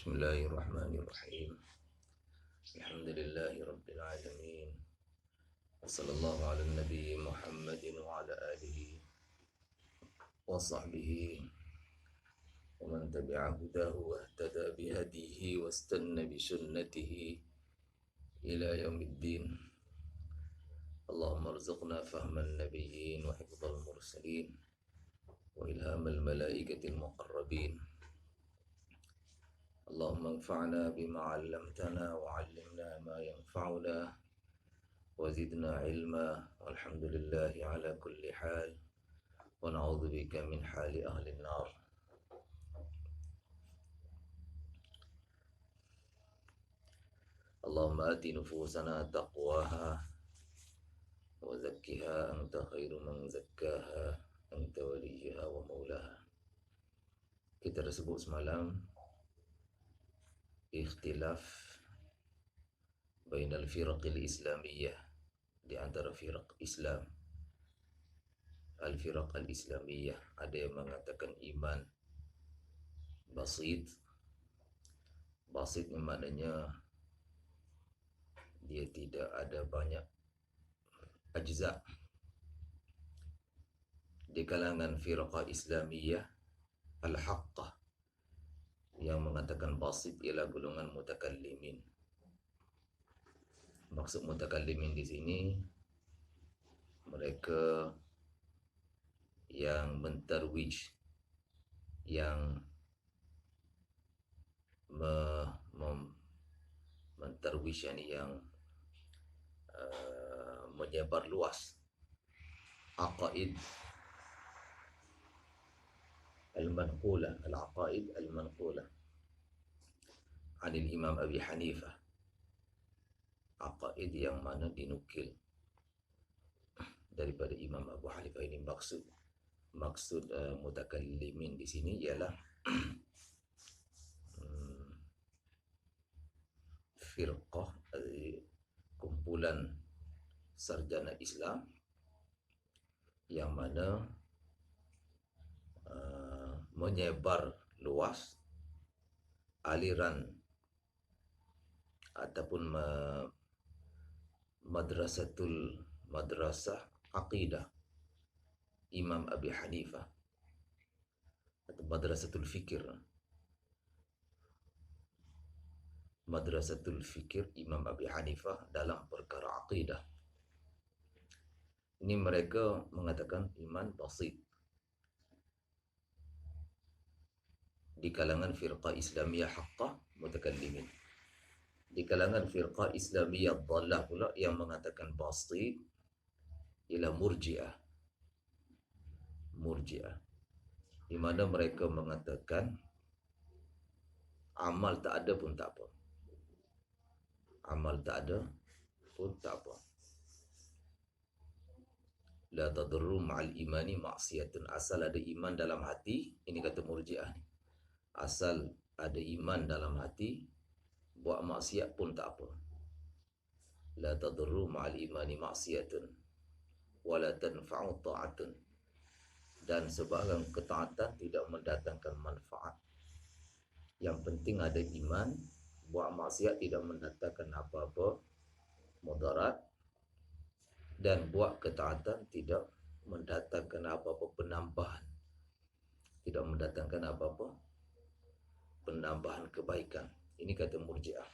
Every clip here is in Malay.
Bismillahirrahmanirrahim. Alhamdulillahi rabbil alamin. Wassallallahu ala nabi Muhammadin wa ala alihi wa sahbihi wa man tabi'a hudahu wa ihtada bihadihi wa istanna bi sunnatihi ila yaumiddin. Allahumma arzuqna fahman nabiyyin wa hifdzal mursalin wa ilhamal malaikatil muqarrabin. اللهم انفعنا بما علمتنا وعلمنا ما ينفعنا وزدنا علما والحمد لله على كل حال ونعوذ بك من حال أهل النار. اللهم آت نفوسنا تقواها وزكها أنت خير من زكاها أنت وليها ومولاها. Kita tersebut semalam ikhtilaf bainal firaqil islamiyah, di antara firaq Islam. Al-firaq al-islamiyah, ada yang mengatakan iman basit. Basit maknanya dia tidak ada banyak ajza. Di kalangan firaqah islamiyah al-haqqah, yang mengatakan basit ialah golongan mutakallimin. Maksud mutakallimin di sini mereka yang mentarwij, yang mentarwij, yang menyebar luas aqaid al-manqulah, al-aqaid al-manqulah anil Imam Abi Hanifah, aqaid yang mana dinukil daripada Imam Abu Hanifah. Ini maksud mutakallimin di sini ialah firqah, kumpulan sarjana Islam yang mana menyebar luas aliran ataupun madrasah aqidah Imam Abi Hanifah atau madrasatul fikir Imam Abi Hanifah dalam perkara aqidah. Ini mereka mengatakan iman basit. Di kalangan firqah Islamiyah haqqah mutakallimin. Di kalangan firqah Islamiyah dhallah pula yang mengatakan basit ialah murji'ah. Di mana mereka mengatakan amal tak ada pun tak apa. La tadurru ma'al imani ma'siyatun. Asal ada iman dalam hati, ini kata murji'ah ni. Asal ada iman dalam hati, buat maksiat pun tak apa. La tadurru ma'al imani ma'siyatun wa la tanfa'u ta'atun. Dan sebarang ketaatan tidak mendatangkan manfaat. Yang penting ada iman, buat maksiat tidak mendatangkan apa-apa mudarat, dan buat ketaatan tidak mendatangkan apa-apa penambahan, tidak mendatangkan apa-apa penambahan kebaikan. Ini kata murji'ah.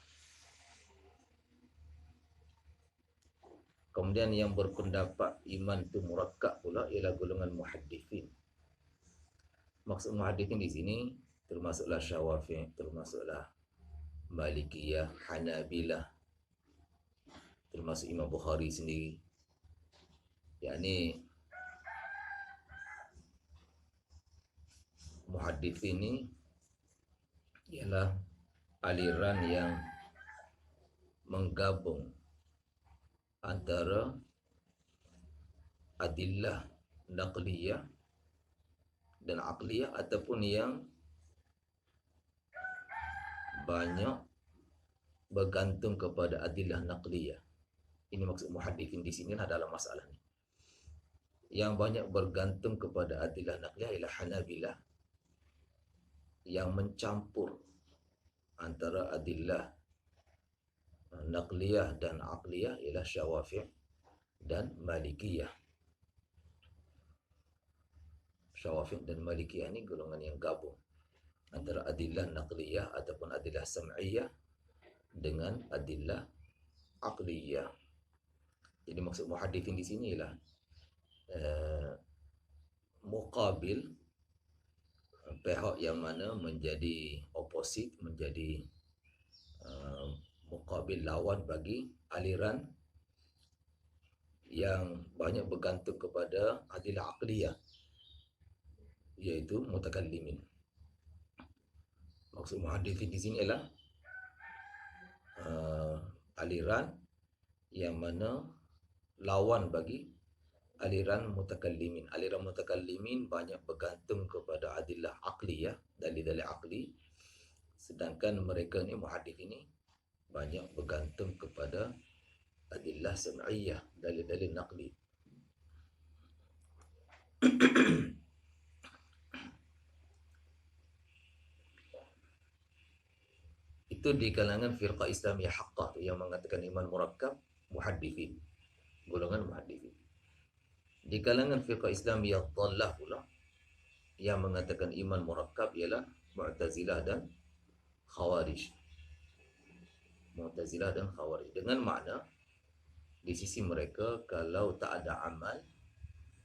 Kemudian yang berpendapat iman itu murakkab pula ialah golongan muhaddithin. Maksud muhaddithin di sini termasuklah Syafi'i, termasuklah Malikiyah, Hanabilah, termasuk Imam Bukhari sendiri. Yakni muhaddithin ini ialah aliran yang menggabung antara adillah naqliyah dan aqliyah, ataupun yang banyak bergantung kepada adillah naqliyah. Ini maksud muhaddithin di sini dalam masalah ini. Yang banyak bergantung kepada adillah naqliyah ialah Hanabilah, yang mencampur antara adillah naqliyah dan aqliyah ialah Syafi'i dan Malikiyah. Syafi'i dan Malikiyah ni golongan yang gabung antara adillah naqliyah ataupun adillah sam'iyah dengan adillah aqliyah. Jadi maksud muhaddithin di sini ialah muqabil, pihak yang mana menjadi oposit, menjadi muqabil lawan bagi aliran yang banyak bergantung kepada adillah aqliyah, iaitu mutakallimin. Maksud muhaddithin di sini ialah aliran yang mana lawan bagi aliran mutakallimin. Aliran mutakallimin banyak bergantung kepada adillah aqliyah, dalil-dalil aqli, sedangkan mereka ni muhaddits ini banyak bergantung kepada adillah sam'iyah, dalil-dalil naqli. Itu di kalangan firqah Islamiyah haqqah yang mengatakan iman murakkab, muhaddithin, golongan muhaddithin. Di kalangan firqah Islamiyah dhallah pula yang mengatakan iman murakkab ialah Mu'tazilah dan Khawarij. Mu'tazilah dan Khawarij dengan makna di sisi mereka kalau tak ada amal,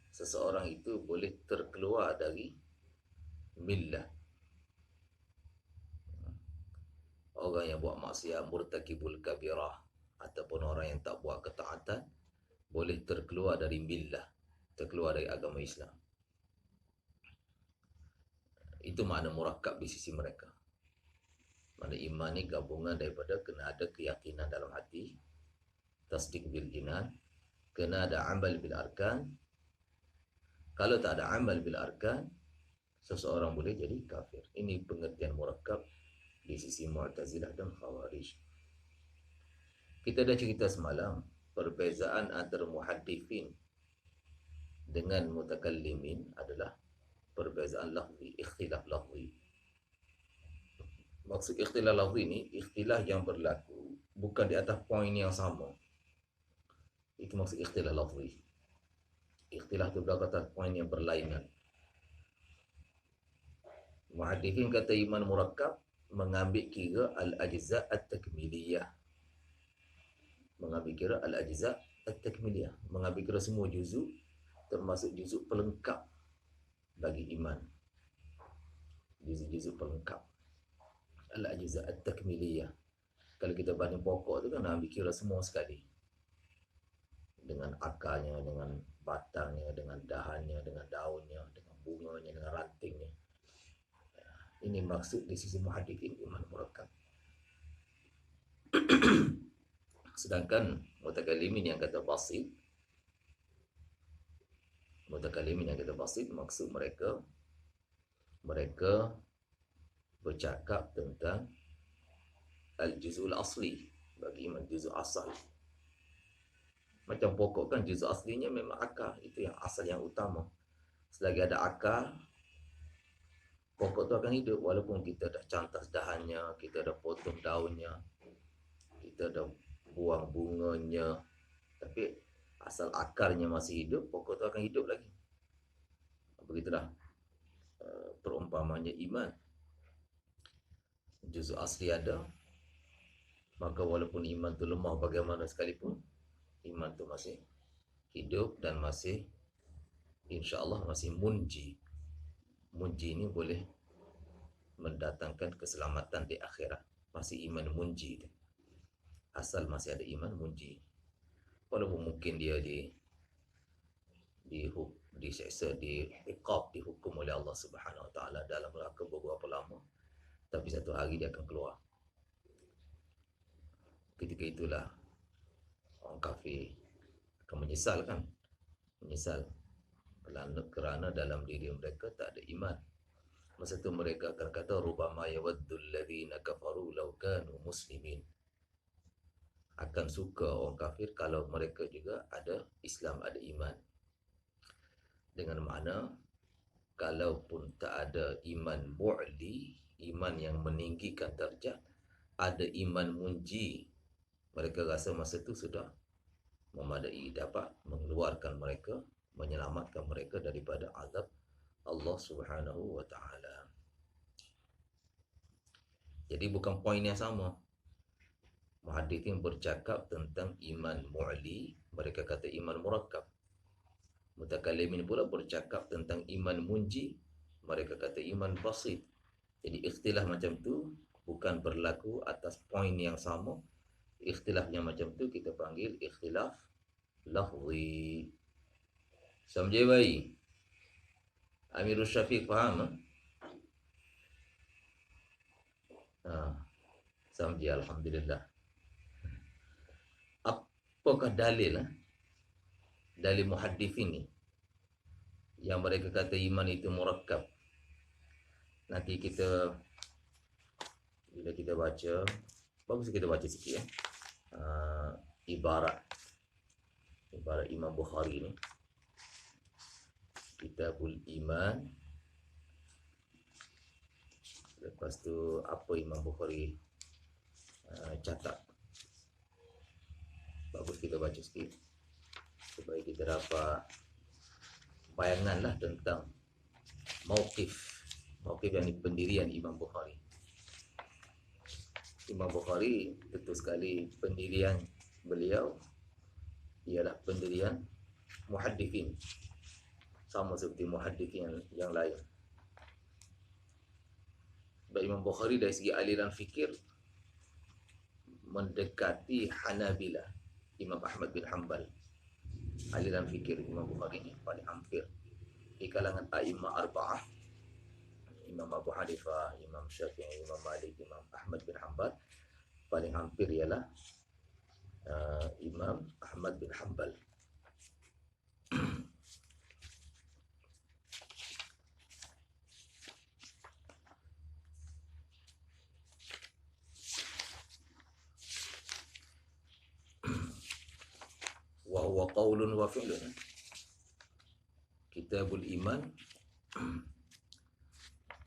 seseorang itu boleh terkeluar dari millah. Orang yang buat maksiat, murtakibul kabirah, ataupun orang yang tak buat ketaatan boleh terkeluar dari millah, terkeluar dari agama Islam. Itu makna murakkab di sisi mereka. Mana iman ni gabungan daripada kena ada keyakinan dalam hati, tasdik bil jinan, kena ada amal bil arkan. Kalau tak ada amal bil arkan, seseorang boleh jadi kafir. Ini pengertian murakkab di sisi Mu'tazilah dan Khawarij. Kita dah cerita semalam perbezaan antara muhaddithin dengan mutakallimin adalah perbezaan lafzi, ikhtilaf lafzi. Maksud ikhtilaf lafzi ni, ikhtilaf yang berlaku bukan di atas poin yang sama. Itu maksud ikhtilaf lafzi. Ikhtilaf tu berlaku atas poin yang berlainan. Muhaddithin kata iman murakkab mengambil kira al-ajza' at-takmiliyah. Mengambil kira al-ajza' at-takmiliyah. Mengambil kira semua juzuk, termasuk juzuk pelengkap bagi iman. Juzuk-juzuk pelengkap. Al-ajza' at-takmiliyah. Kalau kita banding pokok tu kan ambil kira semua sekali. Dengan akarnya, dengan batangnya, dengan dahannya, dengan daunnya, dengan bunganya, dengan rantingnya. Ini maksud di sisi muhaddithin iman murakkab. Sedangkan mutakallimin yang kata basit, maksud mereka bercakap tentang al-juz'ul asli, bagi iman juz'ul asal. Macam pokok kan juz'ul aslinya memang akar, itu yang asal yang utama. Selagi ada akar, pokok tu akan hidup. Walaupun kita dah cantas dahannya, kita dah potong daunnya, kita dah buang bunganya, tapi asal akarnya masih hidup, pokok tu akan hidup lagi. Begitulah perumpamannya iman. Juzuk asli ada, maka walaupun iman tu lemah bagaimana sekalipun, iman tu masih hidup dan masih insya-Allah masih munji. Munji ini boleh mendatangkan keselamatan di akhirat. Masih iman munji. Asal masih ada iman munji. Walaupun mungkin dia diseksa, diiqab, dihukum oleh Allah Subhanahu Wa Taala dalam neraka beberapa lama, tapi satu hari dia akan keluar. Ketika itulah orang kafir akan menyesal kan? Menyesal kerana dalam diri mereka tak ada iman. Masa tu mereka akan kata rubama yawaddul ladzina kafaru law kanu muslimin. Akan suka orang kafir kalau mereka juga ada Islam, ada iman. Dengan makna kalaupun tak ada iman bu'li, iman yang meninggikan darjat, ada iman munji, mereka rasa masa itu sudah memadai, dapat mengeluarkan mereka, menyelamatkan mereka daripada azab Allah Subhanahu wa taala. Jadi bukan poin yang sama. Muhadithin bercakap tentang iman mu'li, mereka kata iman murakkab. Mutakalimin pula bercakap tentang iman munji, mereka kata iman basit. Jadi ikhtilaf macam tu bukan berlaku atas poin yang sama. Ikhtilafnya macam tu kita panggil ikhtilaf lafzi. Samjai baik? Amirul Syafiq faham? Ha? Samjai, alhamdulillah. Apakah dalil dalil muhaddithin ni yang mereka kata iman itu murakkab? Nanti kita bila kita baca, bagus kita baca sikit ibarat Imam Bukhari ni, Kitabul Iman. Lepas tu apa Imam Bukhari catat, bagus kita baca sikit supaya kita dapat bayanganlah tentang mauqif yang pendirian Imam Bukhari. Imam Bukhari tentu sekali pendirian beliau ialah pendirian muhaddithin, sama seperti muhaddithin yang lain. Baik, Imam Bukhari dari segi aliran fikir mendekati Hanabila, Imam Ahmad bin Hanbal. Aliran fikir Imam Bukhari ini paling hampir di kalangan A'immah Arba'ah, Imam Abu Hanifah, Imam Syafi'i, Imam Malik, Imam Ahmad bin Hanbal, paling hampir ialah Imam Ahmad bin Hanbal. Wa huwa qaulun wa fi'lun. Kitabul Iman.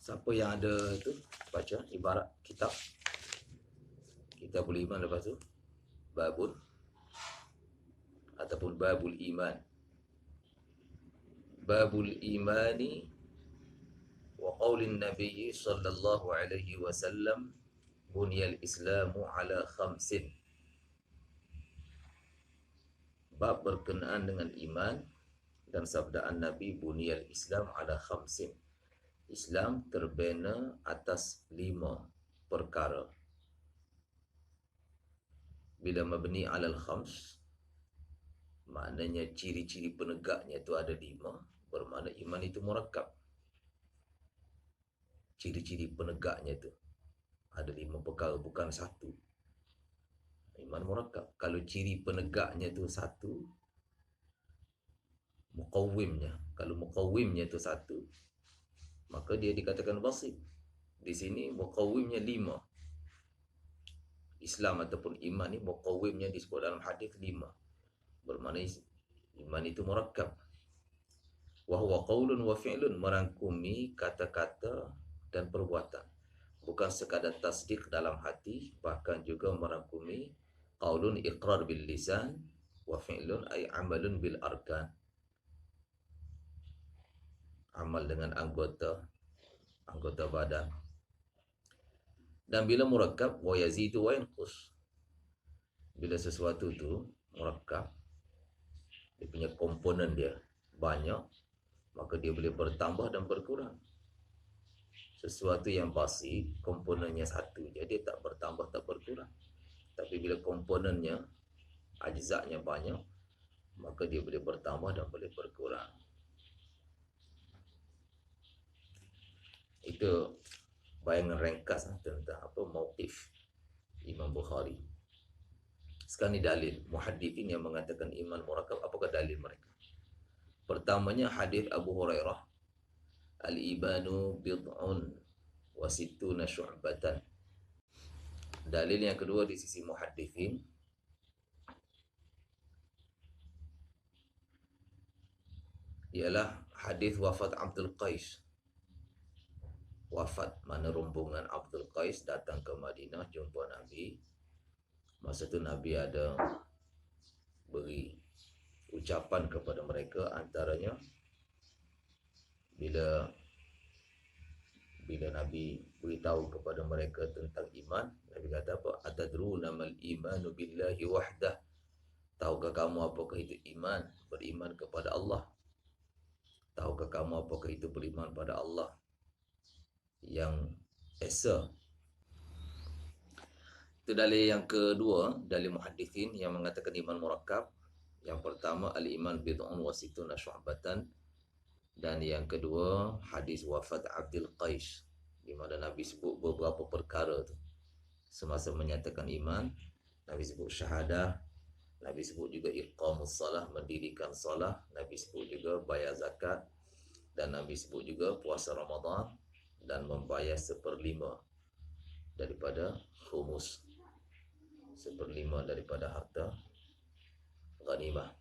Siapa yang ada tu baca ibarat kitab Kitabul Iman, lepas tu babun ataupun babul iman. Babul imani wa qaulin Nabi sallallahu alaihi wasallam buniyal Islamu ala khamsin. Bab berkenaan dengan iman dan sabdaan Nabi buniyal Islam ala khamsin. Islam terbina atas 5 perkara. Bila mabni alal khams, maknanya ciri-ciri penegaknya itu ada 5, bermakna iman itu murakkab. Ciri-ciri penegaknya itu ada 5 perkara, bukan 1. Iman murakkab. Kalau ciri penegaknya itu 1, muqawwimnya, kalau muqawwimnya itu 1, maka dia dikatakan basit. Di sini muqawwimnya 5. Islam ataupun iman ni muqawwimnya disebut dalam hadis 5. Bermakna iman itu murakkab. Wa huwa qaulun wa fi'lun, merangkumi kata-kata dan perbuatan. Bukan sekadar tasdik dalam hati, bahkan juga merangkumi qaulun iqrar bil lisan wa fi'lun ay amalun bil arkan. Amal dengan anggota badan. Dan bila murakkab wa yazidu wa yanqus, bila sesuatu tu murakkab, dia punya komponen dia banyak, maka dia boleh bertambah dan berkurang. Sesuatu yang basit, komponennya 1 je, dia tak bertambah tak berkurang. Tapi bila komponennya, ajzaknya banyak, maka dia boleh bertambah dan boleh berkurang. Itu bayangan ringkas tentang apa mauqif Imam Bukhari. Sekarang ni dalil muhaddithin yang mengatakan iman murakkab. Apakah dalil mereka? Pertamanya hadis Abu Hurairah, al-ibanu bid'un wa sittuna syu'batan. Dalil yang kedua di sisi muhaddithin ialah hadis wafat Abdul Qais. wafat, mana rombongan Abdul Qais datang ke Madinah jumpa Nabi. Masa tu Nabi ada beri ucapan kepada mereka, antaranya bila Nabi beritahu kepada mereka tentang iman, Nabi kata apa? Atadruna mal imanu billahi wahdah. Tahukah kamu apakah itu iman? Beriman kepada Allah. Tahukah kamu apakah itu beriman pada Allah yang esa? Itu dalil yang kedua, dalil muhaddithin yang mengatakan iman murakkab. Yang pertama, al-iman bid'un wa sittuna syu'batan. Dan yang kedua, hadis wafat Abdul Qais, di mana Nabi sebut beberapa perkara tu. Semasa menyatakan iman, Nabi sebut syahadah, Nabi sebut juga iqamus salah, mendirikan salah, Nabi sebut juga bayar zakat, dan Nabi sebut juga puasa Ramadan dan membayar 1/5 daripada khumus, 1/5 daripada harta ghanimah.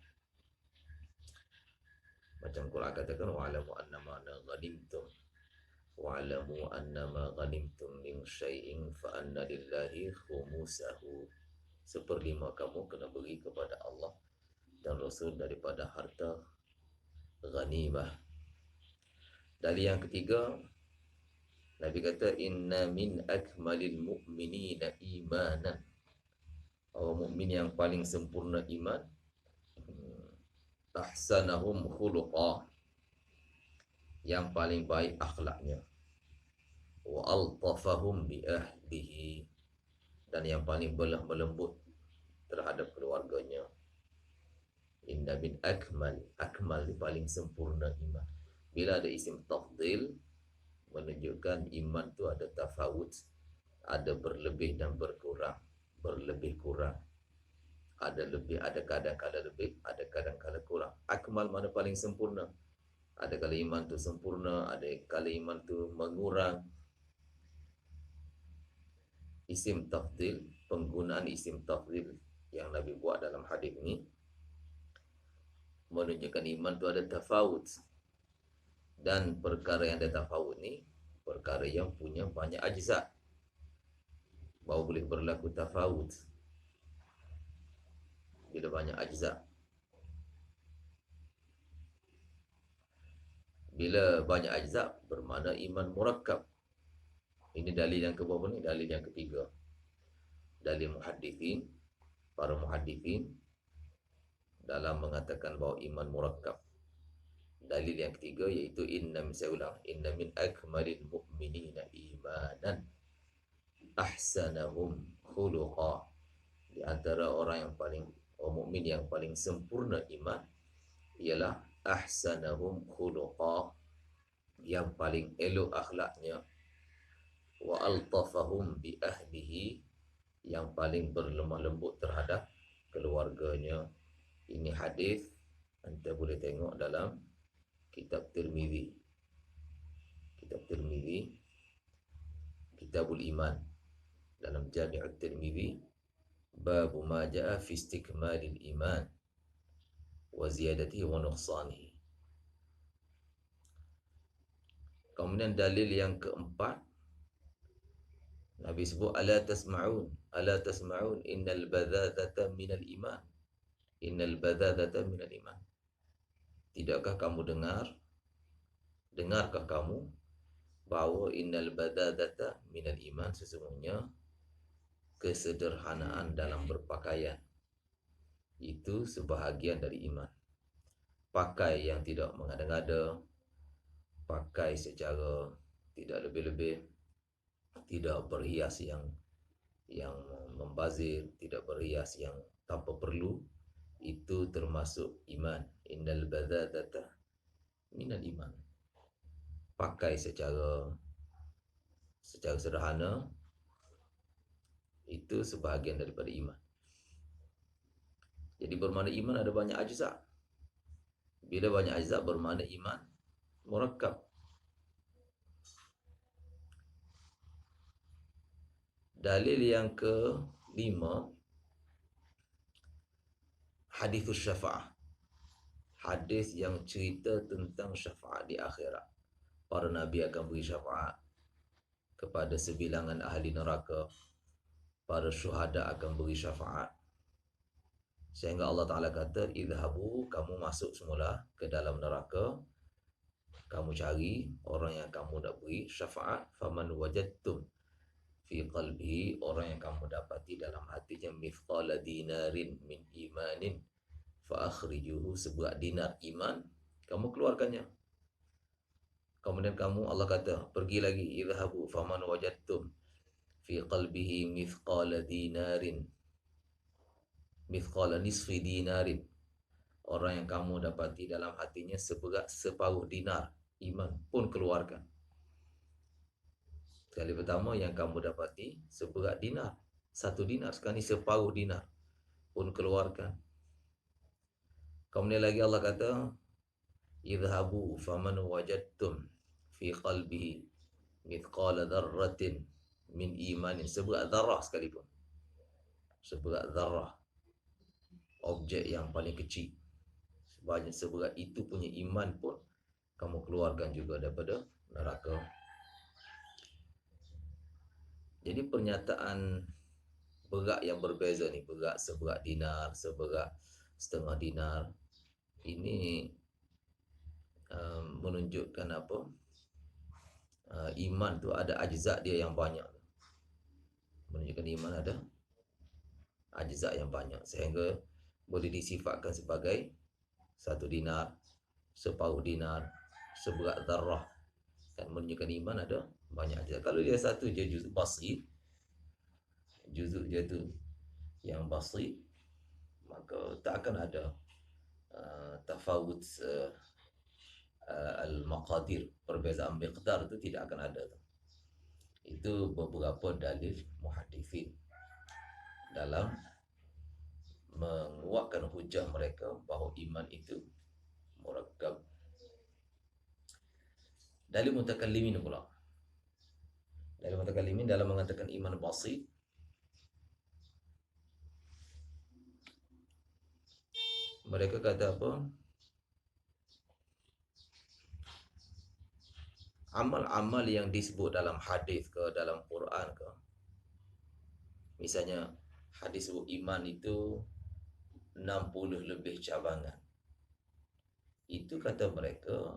Macam Quran katakan wa'lamu annama ghanimtum wa'lamu annama ghanimtum min syai'in fa anna lillahi khumusahu. 1/5 kamu kena beri kepada Allah dan Rasul daripada harta ghanimah. Dalil yang ketiga, Nabi kata inna min akmalil mu'minina imanan. Orang mukmin yang paling sempurna iman, ahsanahum khuluqa, yang paling baik akhlaknya, wa altafahum bi ahlihi, dan yang paling melembut terhadap keluarganya. Inna min akmal, akmal paling sempurna iman. Bila ada isim tafdil, menunjukkan iman tu ada tafawut, ada berlebih dan berkurang, berlebih kurang, ada lebih, ada kadang-kala lebih, ada kadang-kala kurang. Akmal mana paling sempurna. Ada kala iman tu sempurna, ada kala iman tu mengurang. Isim tafdil, penggunaan isim tafdil yang Nabi buat dalam hadis ini menunjukkan iman tu ada tafawut. Dan perkara yang ada tafawut ni perkara yang punya banyak ajza, baru boleh berlaku tafawut. Bila banyak ajza, bila banyak ajza bermakna iman murakkab. Ini dalil yang keberapa ni? Dalil yang ketiga. Dalil muhaddithin, para muhaddithin dalam mengatakan bahawa iman murakkab. Dalil yang ketiga iaitu inna min akmalil mu'minina imanan ahsanahum khuluqa. Di antara orang mukmin yang paling sempurna iman ialah ahsanahum khuluqa, yang paling elok akhlaknya, wa altafahum bi ahlihi, yang paling berlemah lembut terhadap keluarganya. Ini hadis anda boleh tengok dalam kitab Tirmizi, Kitabul Iman, dalam Jami'ut Tirmizi, bab ma jaa fi istikmalil iman wa ziyadatihi wa nuqsanihi. Kemudian dalil yang keempat, Nabi sebut ala tasma'un innal badhadhata minal iman. Innal badhadhata minal iman. Tidakkah kamu dengarkah kamu bahawa innal badhadhata minal iman, sesungguhnya kesederhanaan dalam berpakaian itu sebahagian dari iman. Pakai yang tidak mengada-ngada, pakai secara tidak lebih-lebih, tidak berhias yang membazir, tidak berhias yang tanpa perlu, itu termasuk iman. Innal badhadhata minal iman. Pakai secara sederhana itu sebahagian daripada iman. Jadi bermakna iman ada banyak ajza. Bila banyak ajza bermakna iman murakkab. Dalil yang kelima, hadithus syafa'ah. Hadis yang cerita tentang syafaat di akhirat. Para nabi akan beri syafaat, kepada sebilangan ahli neraka, para syuhada akan beri syafaat. Sehingga Allah Ta'ala kata, idhabu, kamu masuk semula ke dalam neraka, kamu cari orang yang kamu nak beri syafaat, faman wajadtum fi qalbihi, orang yang kamu dapati dalam hatinya mithqala dinarin min imanin fa akhrijuhu, seberat dinar iman, kamu keluarkannya. Kemudian kamu, Allah kata, pergi lagi, idhabu faman wajadtum fi qalbihi mithqala dinarin, mithqala nisfi dinarin, orang yang kamu dapati dalam hatinya seberat separuh dinar iman, pun keluarkan. Kali pertama yang kamu dapati seberat dinar, 1 dinar, sekarang ni separuh dinar, pun keluarkan. Kemudian lagi Allah kata, idhabu faman wajadtum fi qalbihi mithqala dharratin min imanin, seberat zarah sekalipun, seberat zarah, objek yang paling kecil, sebanyak seberat itu punya iman pun kamu keluarkan juga daripada neraka. Jadi pernyataan berat yang berbeza ni, berat seberat dinar, seberat setengah dinar, ini menunjukkan apa? Iman tu ada ajza dia yang banyak. Menunjukkan iman ada ajza yang banyak, sehingga boleh disifatkan sebagai 1 dinar, separuh dinar, seberat zarah, dan menunjukkan iman ada banyak ajza. Kalau dia satu je juzuk basit, juzuk dia tu yang basit, maka tak akan ada tafawut al-maqadir, perbezaan miqdar itu tidak akan ada. Itu beberapa dalil muhaddithin dalam menguatkan hujah mereka bahawa iman itu murakkab. Dalil mutakallimin pula. Dalil mutakallimin dalam mengatakan iman basit, mereka kata apa? Amal-amal yang disebut dalam hadis ke dalam Quran ke, misalnya hadis sebut iman itu 60 lebih cabangan, itu kata mereka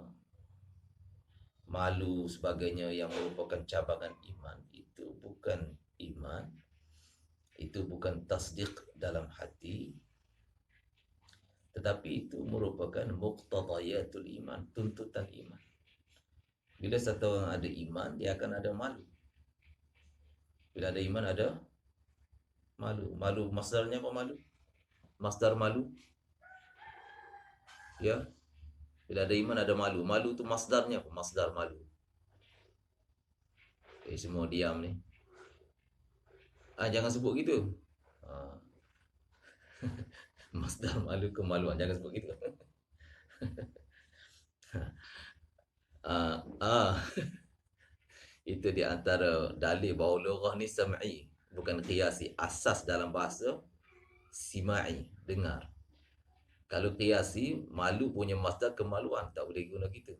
malu sebagainya yang merupakan cabangan iman, itu bukan iman, itu bukan tasdik dalam hati, tetapi itu merupakan muqtadayatul iman, tuntutan iman. Bila satu orang ada iman, dia akan ada malu. Bila ada iman ada malu. Malu masdarnya apa malu? Masdar malu. Ya. Bila ada iman ada malu. Malu tu masdarnya apa? Masdar malu. Okay, semua diam ni. Jangan sebut gitu. Masdar malu kemaluan, jangan sebut gitu. Itu di antara dalil bahawa lughah ni sam'i, bukan qiyasi. Asas dalam bahasa simai, dengar. Kalau qiyasi, malu punya masdar kemaluan, tak boleh guna gitu.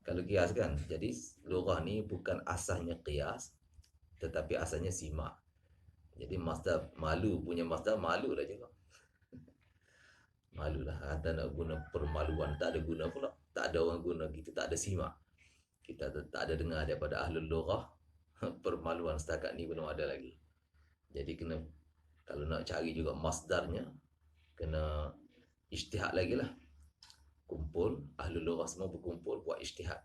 Kalau qiyas kan. Jadi lughah ni bukan asasnya qiyas, tetapi asalnya sima. Jadi masdar malu punya masdar malu lah juga. Malulah. Anda nak guna permaluan, tak ada guna pula. Tak ada orang guna gitu, tak ada sima. Kita tak ada dengar daripada ahlul lughah permaluan, setakat ni belum ada lagi. Jadi kena, kalau nak cari juga masdarnya, kena ijtihad lagi lah. Kumpul, ahlul lughah semua berkumpul buat ijtihad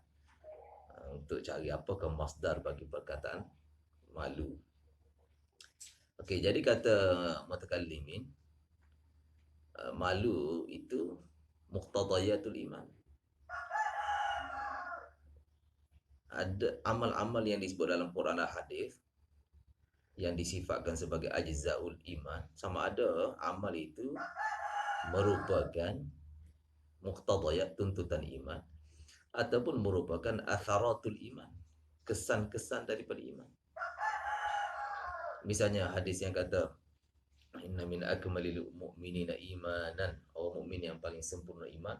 untuk cari apakah masdar bagi perkataan malu. Okey, jadi kata mutakallimin, malu itu muqtadayatul iman. Ada amal-amal yang disebut dalam Quran dan hadis yang disifatkan sebagai ajzaul iman, sama ada amal itu merupakan muqtadayat, tuntutan iman, ataupun merupakan atharatul iman, kesan-kesan daripada iman. Misalnya hadis yang kata inna min akmalil mu'minina imanan, orang mukmin yang paling sempurna iman,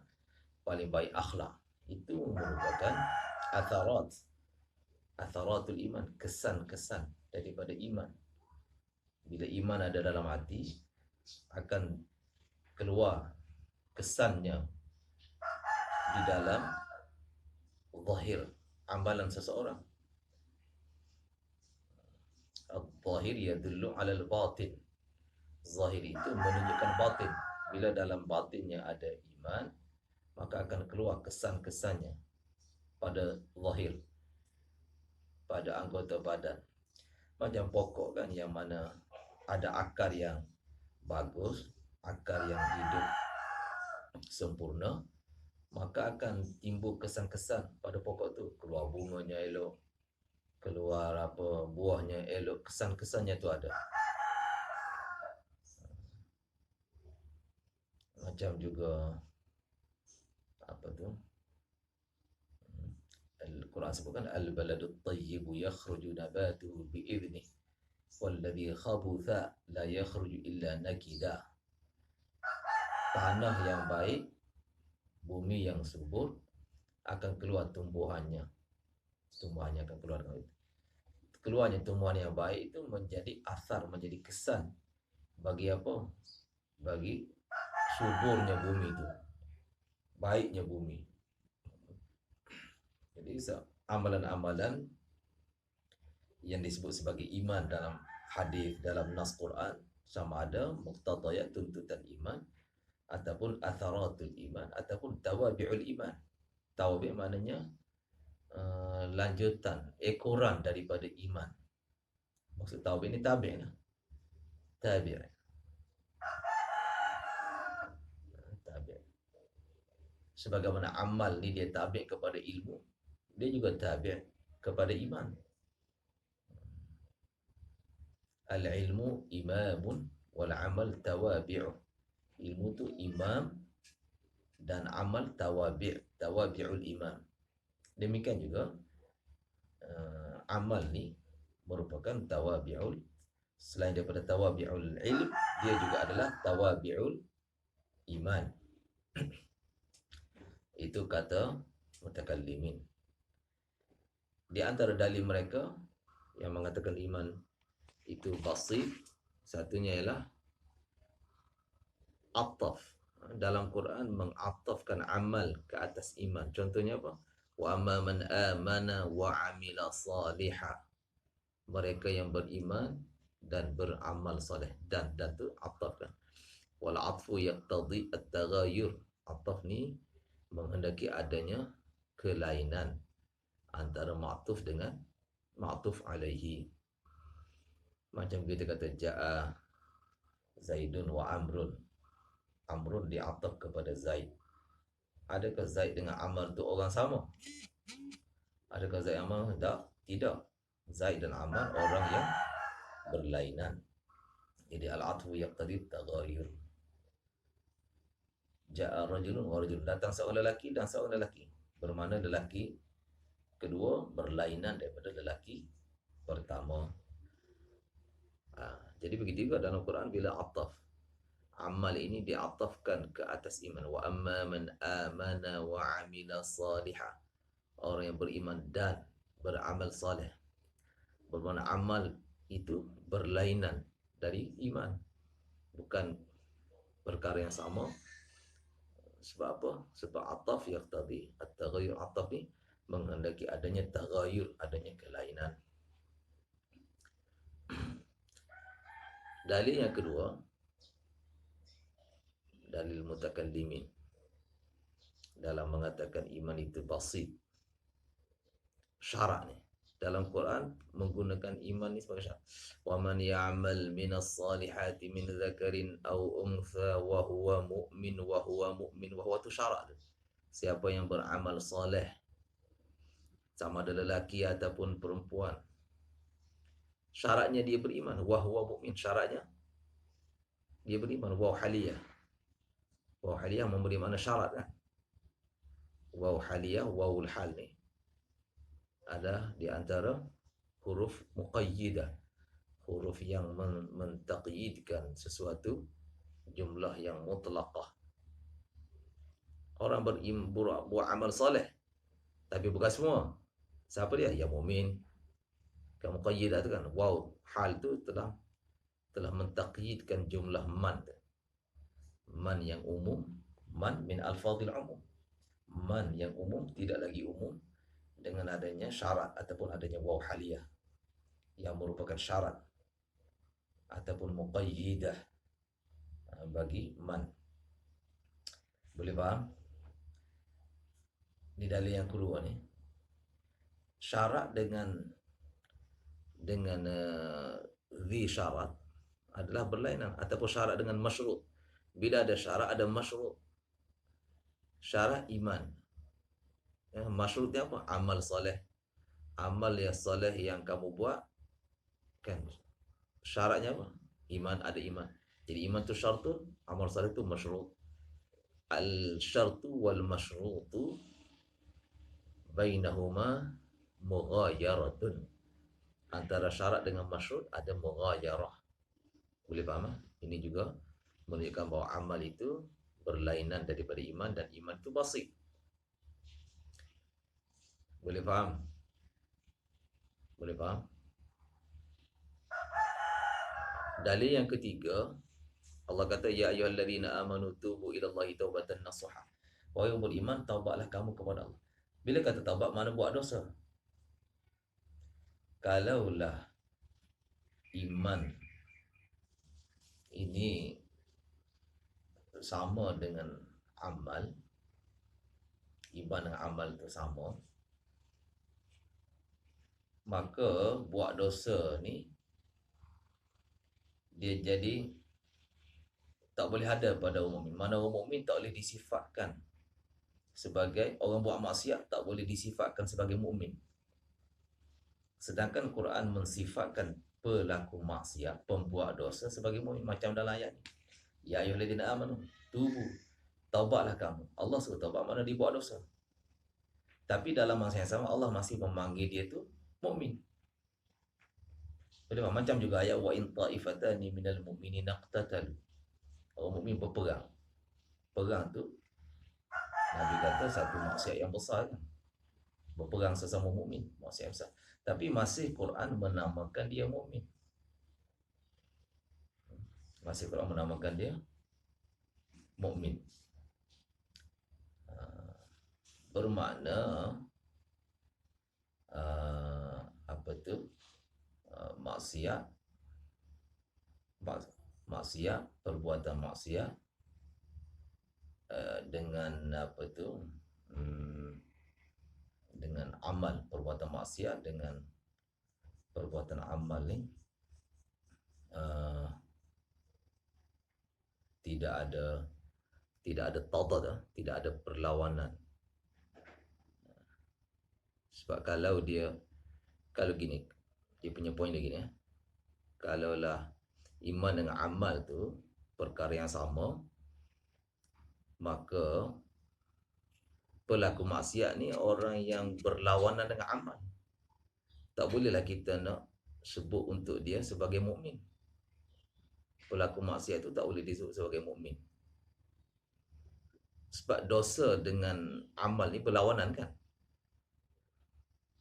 paling baik akhlak, itu merupakan atharat, Atharatul iman, kesan-kesan daripada iman. Bila iman ada dalam hati, akan keluar kesannya di dalam zahir amalan seseorang. Al-zahir yadullu ala al-batin. Zahir itu menunjukkan batin. Bila dalam batinnya ada iman, maka akan keluar kesan-kesannya pada zahir, pada anggota badan. Macam pokok kan, yang mana ada akar yang bagus, akar yang hidup sempurna, maka akan timbul kesan-kesan pada pokok tu. Keluar bunganya elok, keluar buahnya elok, kesan-kesannya tu ada. Macam juga apa tu, Al-Quran sebutkan al-baladut tayyibu yakhruju nabatuhu bi'idhnih walladhi khabutha la yakhruju illa nakida. Tanah yang baik, bumi yang subur, akan keluar tumbuhannya. Tumbuhannya akan keluar. Keluarnya tumbuhan yang baik itu menjadi asar, menjadi kesan bagi apa? Bagi suburnya bumi itu, baiknya bumi. Jadi amalan-amalan yang disebut sebagai iman dalam hadis, dalam nas Quran, sama ada muqtadayat tuntutan iman, ataupun atharatul iman, ataupun tawabi'ul iman. Tawabi' maknanya lanjutan, ekoran daripada iman. Maksud tawabi' ni tabi' lah. Tabi'. Tabi'. Sebagaimana amal ni dia tabi' kepada ilmu, dia juga tabi' kepada iman. Al-ilmu imamun wal amal tawabi'u. Ilmu tu imam dan amal tawabi', tawabi'ul imam. Demikian juga amal ni merupakan tawabi'ul, selain daripada tawabi'ul ilm, dia juga adalah tawabi'ul iman. Itu kata mutakallimin. Di antara dalil mereka yang mengatakan iman itu basit, satunya ialah ataf. Dalam Quran mengatafkan amal ke atas iman. Contohnya apa? Wa amma man amana wa amila salihah. Mereka yang beriman dan beramal soleh. Dan tu ataf kan. Wal atfu yaqtadi at-taghayyur. Ataf ni menghendaki adanya kelainan antara ma'tuf dengan ma'tuf alaihi. Macam kita kata ja'a Zaidun wa Amrun. Amrun diataf kepada Zaid. Adakah Zaid dengan Amr tu orang sama? Adakah Zaid dan Amr? Tidak. Zaid dan Amr orang yang berlainan. Jadi al-atfu yaqtadi taghayyur. Ja'a rajulun wa rajulun. Datang seorang lelaki dan seorang lelaki. Bermakna lelaki kedua berlainan daripada lelaki pertama. Jadi begitu juga dalam Quran bila ataf, amal ini diatafkan ke atas iman. Wa amma man amana wa amila salihah. Orang yang beriman dan beramal saleh. Bermakna amal itu berlainan dari iman. Bukan perkara yang sama. Sebab apa? Sebab ataf yaqtadi at-taghayyur. Ataf ni menghendaki adanya taghayyur, adanya kelainan. Dalil yang kedua, dalil mutakallimin dalam mengatakan iman itu basit. Syarak ni dalam Quran menggunakan iman ni sebagai syarak. Wa man ya'mal minas salihati min dzakarin aw untha wa huwa mu'min wa huwa mu'min wa huwa tu syarak tu. Siapa yang beramal soleh, sama ada lelaki ataupun perempuan, syaratnya dia beriman. Wa huwa mu'min, syaratnya dia beriman. Waw haliyah. Waw haliyah memberi makna syarat kan. Waw haliyah, wawul hal ni ada di antara huruf muqayyidah, huruf yang mentaqyidkan sesuatu, jumlah yang mutlaqah. Orang buat amal soleh, tapi bukan semua. Siapa dia? Yang mukmin, Kan muqayyidah tu kan waw hal tu telah mentaqyidkan jumlah man tu. Man yang umum, man min alfadhil umum. Man yang umum tidak lagi umum dengan adanya syarat ataupun adanya waw haliyah yang merupakan syarat ataupun muqayyidah bagi man. Boleh faham? Ini dalil yang kedua ni. Syarat dengan zi syarat adalah berlainan ataupun syarat dengan masyruط. Bila ada syarat ada masyruط. Syarat iman. Masyruطnya apa? Amal soleh. Amal yang soleh yang kamu buat kan syaratnya apa? Iman, ada iman. Jadi iman tu syartun, amal soleh tu masyruط. Al syartu wal masyrutu bainahuma mughayaratun. Antara syarat dengan masyruط ada mughayarah. Boleh faham? Ini juga menunjukkan bahawa amal itu berlainan daripada iman dan iman itu basit. Boleh faham? Boleh faham? Dalil yang ketiga, Allah kata ya ayyuhallazina amanu tubu ilallahi taubatan nasuha. Wahai yang beriman, taubatlah kamu kepada Allah. Bila kata taubat, mana buat dosa? Kalaulah iman ini sama dengan amal, iman dengan amal itu sama, maka buat dosa ni dia jadi tak boleh ada pada orang mukmin. Mana orang mukmin tak boleh disifatkan sebagai orang buat maksiat, tak boleh disifatkan sebagai mukmin. Sedangkan Quran mensifatkan pelaku maksiat, pembuat dosa sebagai mukmin macam dalam ayat ni. Ya ayyuhallazina amanu tubu, taubatlah kamu. Allah suruh taubat, mana dia buat dosa. Tapi dalam masa yang sama Allah masih memanggil dia tu mukmin. Macam juga ayat wa in ta'ifatani minal mu'minina iqtatalu. Orang mukmin berperang. Perang tu Nabi kata satu maksiat yang besar kan. Berperang sesama mukmin, maksiat besar. Tapi masih Quran menamakan dia mukmin. Masih Quran menamakan dia mukmin. Bermakna apa tu? Maksiat, perbuatan maksiat dengan apa tu? Dengan amal, perbuatan maksiat dengan perbuatan amal ni tidak ada tadad, tidak ada perlawanan. Sebab kalau gini, dia punya poin lagi ni, kalaulah iman dengan amal tu perkara yang sama, maka pelaku maksiat ni orang yang berlawanan dengan amal. Tak bolehlah kita nak sebut untuk dia sebagai mukmin. Pelaku maksiat tu tak boleh disebut sebagai mukmin. Sebab dosa dengan amal ni berlawanan kan.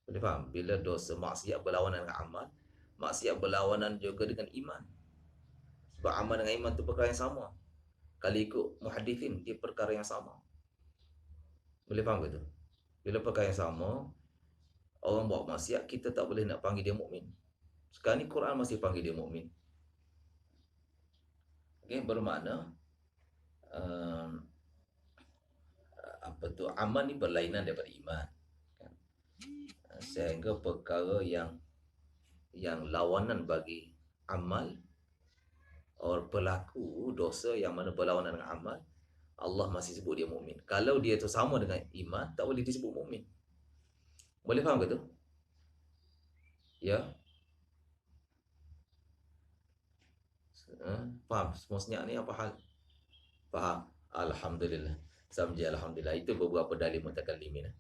Boleh faham? Bila dosa maksiat berlawanan dengan amal, maksiat berlawanan juga dengan iman. Sebab amal dengan iman tu perkara yang sama. Kalau ikut muhaddithin, dia perkara yang sama. Boleh faham ke tu? Bila perkara yang sama, orang buat maksiat, kita tak boleh nak panggil dia mukmin. Sekarang ni Quran masih panggil dia mukmin. Okay, bermakna apa tu, amal ni berlainan daripada iman. Sehingga perkara yang lawanan bagi amal, or pelaku dosa yang mana berlawanan dengan amal, Allah masih sebut dia mukmin. Kalau dia tu sama dengan iman, tak boleh disebut mukmin. Boleh faham ke tu? Ya? Faham? Semua senyap ni apa hal? Faham? Alhamdulillah. Samjai alhamdulillah. Itu beberapa dalil mutakallimin.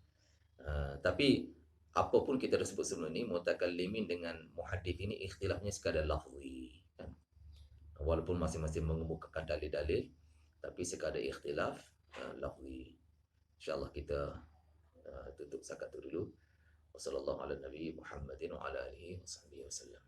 Tapi apapun kita dah sebut sebelum ni, mutakallimin dengan muhaddith ini ikhtilafnya sekadar lafzi kan? Walaupun masing-masing mengemukakan dalil-dalil, tapi sekadar ikhtilaf lafzi. InsyaAllah kita tutup sakat tu dulu. Wassallallahu ala nabi Muhammadin wa ala alihi wa sahbihi wasallam.